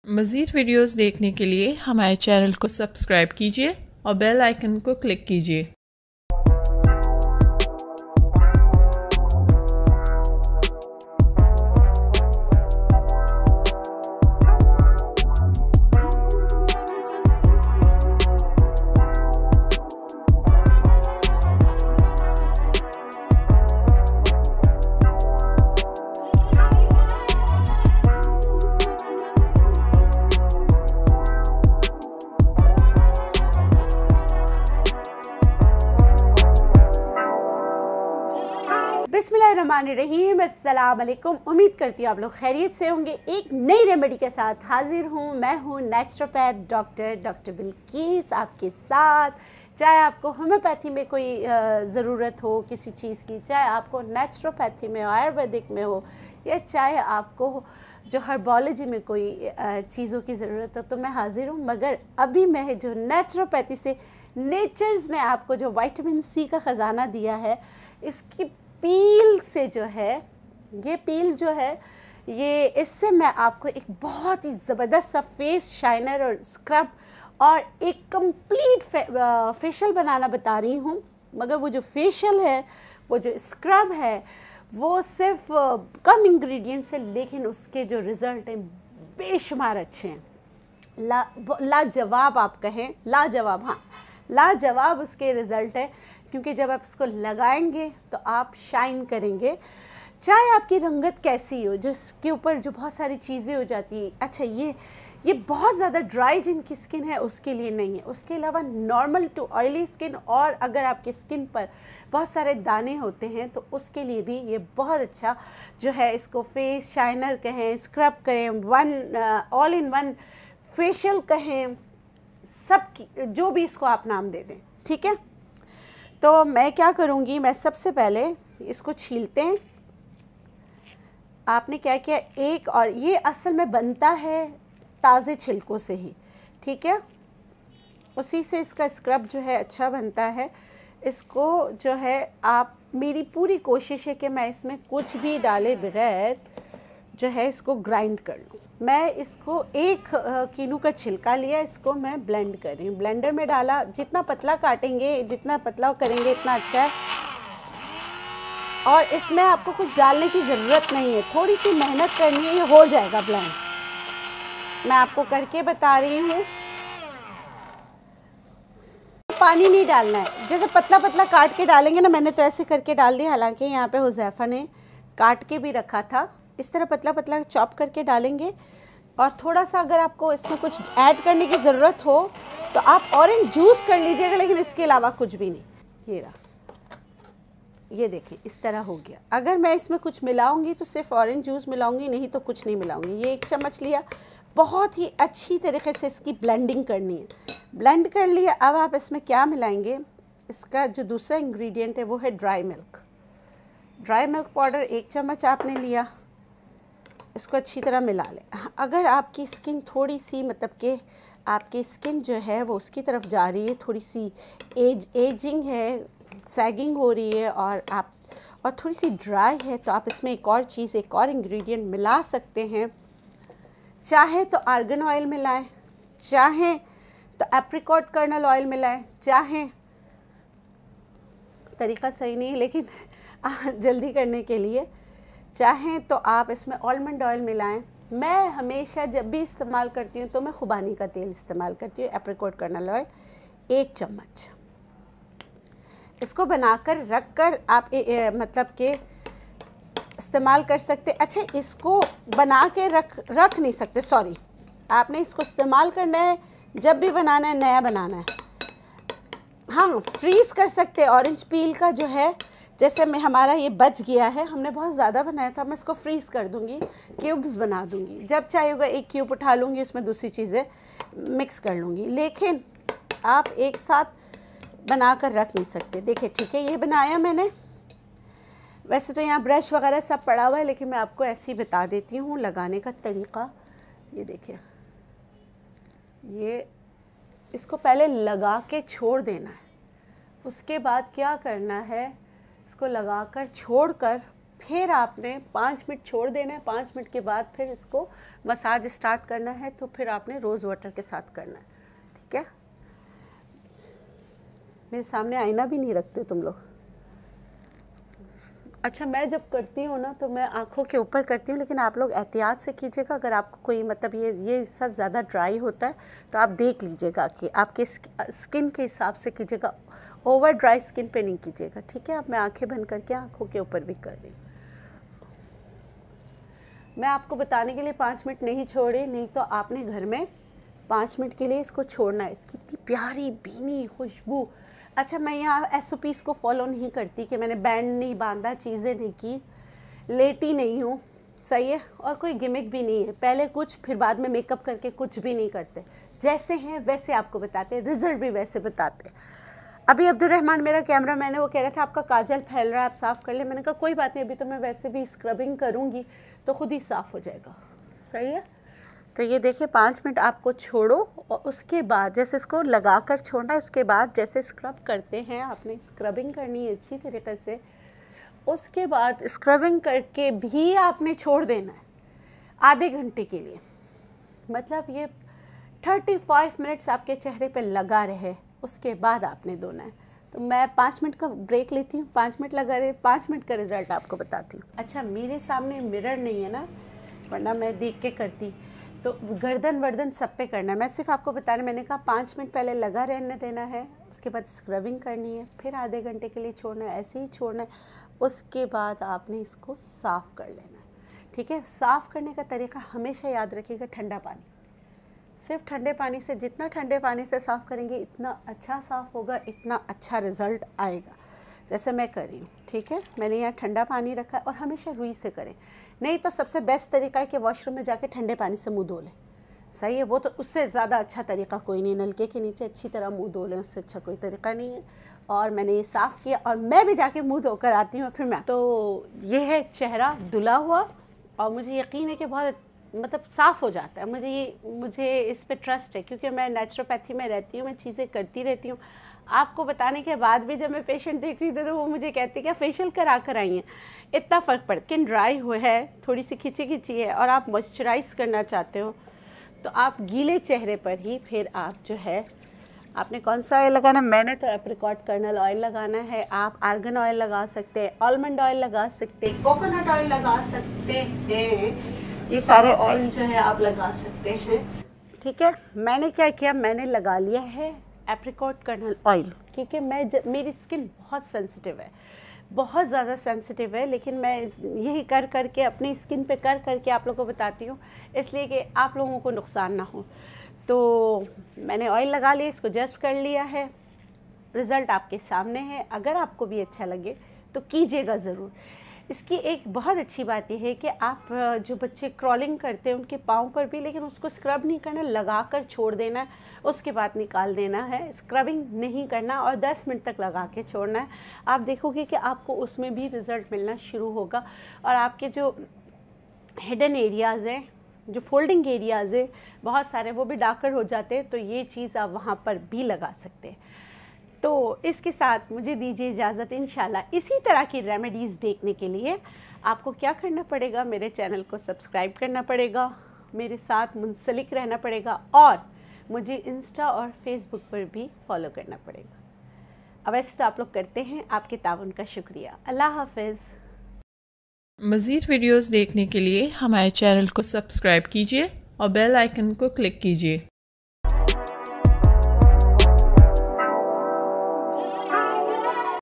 मज़ीद वीडियोस देखने के लिए हमारे चैनल को सब्सक्राइब कीजिए और बेल आइकन को क्लिक कीजिए। बिस्मिल्लाहिर्रहमानिर्रहीम, अस्सलाम वालेकुम। उम्मीद करती हूँ आप लोग खैरियत से होंगे। एक नई रेमेडी के साथ हाजिर हूँ। मैं हूँ नेचुरोपैथ डॉक्टर बिल्किस आपके साथ। चाहे आपको होम्योपैथी में कोई ज़रूरत हो किसी चीज़ की, चाहे आपको नेचुरोपैथी में आयुर्वेदिक में हो, या चाहे आपको जो हर्बोलॉजी में कोई चीज़ों की ज़रूरत हो, तो मैं हाजिर हूँ। मगर अभी मैं जो नेचुरोपैथी से नेचर्स ने आपको जो विटामिन सी का ख़जाना दिया है, इसकी पील से जो है, ये पील जो है, ये इससे मैं आपको एक बहुत ही ज़बरदस्त सा फेस शाइनर और स्क्रब और एक कंप्लीट फेशियल बनाना बता रही हूँ। मगर वो जो फेशियल है, वो जो स्क्रब है, वो सिर्फ कम इंग्रेडिएंट से, लेकिन उसके जो रिज़ल्ट हैं बेशुमार अच्छे हैं। लाजवाब आप कहें, लाजवाब, हाँ लाजवाब उसके रिज़ल्ट है। क्योंकि जब आप इसको लगाएंगे तो आप शाइन करेंगे, चाहे आपकी रंगत कैसी हो, जिसके ऊपर जो बहुत सारी चीज़ें हो जाती हैं। अच्छा, ये बहुत ज़्यादा ड्राई जिनकी स्किन है उसके लिए नहीं है। उसके अलावा नॉर्मल टू ऑयली स्किन, और अगर आपकी स्किन पर बहुत सारे दाने होते हैं तो उसके लिए भी ये बहुत अच्छा जो है, इसको फेस शाइनर कहें, स्क्रब कहें, ऑल इन वन फेशियल कहें, सब जो भी इसको आप नाम दे दें, ठीक है। तो मैं क्या करूँगी, मैं सबसे पहले इसको छीलते हैं। आपने क्या किया, एक, और ये असल में बनता है ताज़े छिलकों से ही, ठीक है। उसी से इसका स्क्रब जो है अच्छा बनता है। इसको जो है, आप, मेरी पूरी कोशिश है कि मैं इसमें कुछ भी डाले बगैर जो है इसको ग्राइंड कर लूँ। मैं इसको एक कीनू का छिलका लिया, इसको मैं ब्लेंड कर रही हूँ। ब्लेंडर में डाला, जितना पतला काटेंगे, जितना पतला करेंगे इतना अच्छा है। और इसमें आपको कुछ डालने की ज़रूरत नहीं है, थोड़ी सी मेहनत करनी है, ये हो जाएगा ब्लेंड। मैं आपको करके बता रही हूँ। पानी नहीं डालना है, जैसे पतला पतला काट के डालेंगे ना, मैंने तो ऐसे करके डाल दिया। हालांकि यहाँ पे हुज़ैफ़ा ने काट के भी रखा था। इस तरह पतला पतला चॉप करके डालेंगे। और थोड़ा सा अगर आपको इसमें कुछ ऐड करने की ज़रूरत हो तो आप ऑरेंज जूस कर लीजिएगा, लेकिन इसके अलावा कुछ भी नहीं। ये रहा, ये देखें, इस तरह हो गया। अगर मैं इसमें कुछ मिलाऊंगी तो सिर्फ ऑरेंज जूस मिलाऊंगी, नहीं तो कुछ नहीं मिलाऊंगी। ये एक चम्मच लिया, बहुत ही अच्छी तरीके से इसकी ब्लेंडिंग करनी है। ब्लेंड कर लिया। अब आप इसमें क्या मिलाएंगे, इसका जो दूसरा इंग्रेडिएंट है वो है dry milk. Dry milk powder 1 चम्मच आपने लिया, इसको अच्छी तरह मिला लें। अगर आपकी स्किन थोड़ी सी, मतलब कि आपकी स्किन जो है वो उसकी तरफ जा रही है, थोड़ी सी एजिंग है, सैगिंग हो रही है, और थोड़ी सी ड्राई है, तो आप इसमें एक और चीज़, एक और इंग्रेडिएंट मिला सकते हैं। चाहे तो आर्गन ऑयल मिलाएं, चाहे तो एप्रिकॉट कर्नल ऑयल मिलाएं, चाहे, तरीका सही नहीं है लेकिन जल्दी करने के लिए, चाहे तो आप इसमें आलमंड ऑयल मिलाएं। मैं हमेशा जब भी इस्तेमाल करती हूँ तो मैं खुबानी का तेल इस्तेमाल करती हूँ, एप्रिकॉट कर्नल ऑयल 1 चम्मच। इसको बनाकर रख कर आप मतलब के इस्तेमाल कर सकते। अच्छा, इसको बना के रख नहीं सकते, सॉरी, आपने इसको इस्तेमाल करना है जब भी बनाना है, नया बनाना है। हाँ, फ्रीज़ कर सकते। ऑरेंज पील का जो है, जैसे मैं, हमारा ये बच गया है, हमने बहुत ज़्यादा बनाया था, मैं इसको फ्रीज़ कर दूँगी, क्यूब्स बना दूँगी। जब चाहिए होगा एक क्यूब उठा लूँगी, उसमें दूसरी चीज़ें मिक्स कर लूँगी। लेकिन आप एक साथ बना कर रख नहीं सकते। देखिए, ठीक है, ये बनाया मैंने। वैसे तो यहाँ ब्रश वगैरह सब पड़ा हुआ है, लेकिन मैं आपको ऐसे ही बता देती हूँ लगाने का तरीक़ा। ये देखिए, ये इसको पहले लगा के छोड़ देना है। उसके बाद क्या करना है, इसको लगाकर छोड़कर फिर आपने 5 मिनट छोड़ देना है। 5 मिनट के बाद फिर इसको मसाज स्टार्ट करना है, तो फिर आपने रोज़ वाटर के साथ करना है, ठीक है। मेरे सामने आईना भी नहीं रखते तुम लोग। अच्छा, मैं जब करती हूँ ना तो मैं आँखों के ऊपर करती हूँ, लेकिन आप लोग एहतियात से कीजिएगा। अगर आपको कोई मतलब ये इससे ज़्यादा ड्राई होता है तो आप देख लीजिएगा कि आपके स्किन के हिसाब से कीजिएगा, ओवर ड्राई स्किन पे नहीं कीजिएगा, ठीक है। अब मैं आंखें बंद करके आँखों के ऊपर भी कर रही हूँ। मैं आपको बताने के लिए 5 मिनट नहीं छोड़े, नहीं तो आपने घर में 5 मिनट के लिए इसको छोड़ना है। इसकी इतनी प्यारी भीनी खुशबू। अच्छा, मैं यहाँ SOPs को फॉलो नहीं करती कि मैंने बैंड नहीं बांधा, चीज़ें नहीं की, लेटी नहीं हूँ, सही है, और कोई गिमिक भी नहीं है। पहले कुछ फिर बाद में मेकअप करके कुछ भी नहीं करते, जैसे हैं वैसे आपको बताते हैं, रिजल्ट भी वैसे बताते हैं। अभी अब्दुलरहमान मेरा कैमरा मैन है, वो कह रहा था आपका काजल फैल रहा है, आप साफ़ कर ले। मैंने कहा कोई बात नहीं, अभी तो मैं वैसे भी स्क्रबिंग करूँगी तो खुद ही साफ़ हो जाएगा, सही है। तो ये देखिए 5 मिनट आपको छोड़ो और उसके बाद जैसे इसको लगा कर छोड़ना है, उसके बाद जैसे स्क्रब करते हैं आपने स्क्रबिंग करनी है अच्छी तरीके से। उसके बाद स्क्रबिंग करके भी आपने छोड़ देना है आधे घंटे के लिए, मतलब ये 35 मिनट्स आपके चेहरे पे लगा रहे, उसके बाद आपने धोना है। तो मैं 5 मिनट का ब्रेक लेती हूँ, 5 मिनट लगा रहे, 5 मिनट का रिज़ल्ट आपको बताती हूँ। अच्छा, मेरे सामने मिरर नहीं है ना, वरना मैं देख के करती, तो गर्दन वर्दन सब पे करना है। मैं सिर्फ आपको बता रही, मैंने कहा 5 मिनट पहले लगा रहने देना है, उसके बाद स्क्रबिंग करनी है, फिर आधे घंटे के लिए छोड़ना है, ऐसे ही छोड़ना है। उसके बाद आपने इसको साफ़ कर लेना है, ठीक है। साफ़ करने का तरीका हमेशा याद रखिएगा, ठंडा पानी, सिर्फ ठंडे पानी से, जितना ठंडे पानी से साफ़ करेंगे इतना अच्छा साफ़ होगा, इतना अच्छा रिज़ल्ट आएगा, जैसे मैं कर रही हूँ, ठीक है। मैंने यहाँ ठंडा पानी रखा है, और हमेशा रुई से करें, नहीं तो सबसे बेस्ट तरीका है कि वॉशरूम में जाके ठंडे पानी से मुंह धो लें, सही है। वो तो उससे ज़्यादा अच्छा तरीका कोई नहीं, नलके के नीचे अच्छी तरह मुंह धो लें, उससे अच्छा कोई तरीका नहीं है। और मैंने ये साफ़ किया, और मैं भी जाके मुँह धोकर आती हूँ फिर मैं। तो ये है चेहरा धुला हुआ, और मुझे यकीन है कि बहुत मतलब साफ़ हो जाता है। मुझे इस पे ट्रस्ट है, क्योंकि मैं नेचुरोपैथी में रहती हूँ, मैं चीज़ें करती रहती हूँ। आपको बताने के बाद भी जब मैं पेशेंट देख रही थी तो वो मुझे कहते क्या फेशियल करा कर आई हैं, इतना फ़र्क पड़ता है। स्किन ड्राई हुआ है, थोड़ी सी खिंची खिंची है, और आप मॉइस्चराइज़ करना चाहते हो, तो आप गीले चेहरे पर ही फिर आप जो है, आपने कौन सा ऑयल लगाना, मैंने तो एप्रिकॉट कर्नल ऑयल लगाना है। आप आर्गन ऑयल लगा सकते हैं, आलमंड ऑयल लगा सकते हैं, कोकोनट ऑयल लगा सकते हैं, ये सारे ऑयल जो है आप लगा सकते हैं, ठीक है। मैंने क्या किया, मैंने लगा लिया है एप्रिकॉट कर्नल ऑयल, क्योंकि मेरी स्किन बहुत सेंसिटिव है, बहुत ज़्यादा सेंसिटिव है, लेकिन मैं यही कर करके अपनी स्किन पे कर करके आप लोगों को बताती हूँ, इसलिए कि आप लोगों को नुकसान ना हो। तो मैंने ऑयल लगा लिया, इसको जस्ट कर लिया है, रिज़ल्ट आपके सामने है। अगर आपको भी अच्छा लगे तो कीजिएगा ज़रूर। इसकी एक बहुत अच्छी बात यह है कि आप जो बच्चे क्रॉलिंग करते हैं उनके पाँव पर भी, लेकिन उसको स्क्रब नहीं करना, लगा कर छोड़ देना है, उसके बाद निकाल देना है, स्क्रबिंग नहीं करना, और 10 मिनट तक लगा के छोड़ना है। आप देखोगे कि आपको उसमें भी रिज़ल्ट मिलना शुरू होगा, और आपके जो हिडन एरियाज़ हैं, जो फोल्डिंग एरियाज़ है बहुत सारे, वो भी डार्कर हो जाते हैं, तो ये चीज़ आप वहाँ पर भी लगा सकते हैं। तो इसके साथ मुझे दीजिए इजाज़त। इंशाल्लाह इसी तरह की रेमेडीज़ देखने के लिए आपको क्या करना पड़ेगा, मेरे चैनल को सब्सक्राइब करना पड़ेगा, मेरे साथ मुंसलिक रहना पड़ेगा, और मुझे इंस्टा और फेसबुक पर भी फॉलो करना पड़ेगा। अब वैसे तो आप लोग करते हैं, आपके ताउन का शुक्रिया। अल्लाह हाफ़िज़। मज़ीद वीडियोज़ देखने के लिए हमारे चैनल को सब्सक्राइब कीजिए और बेल आइकन को क्लिक कीजिए।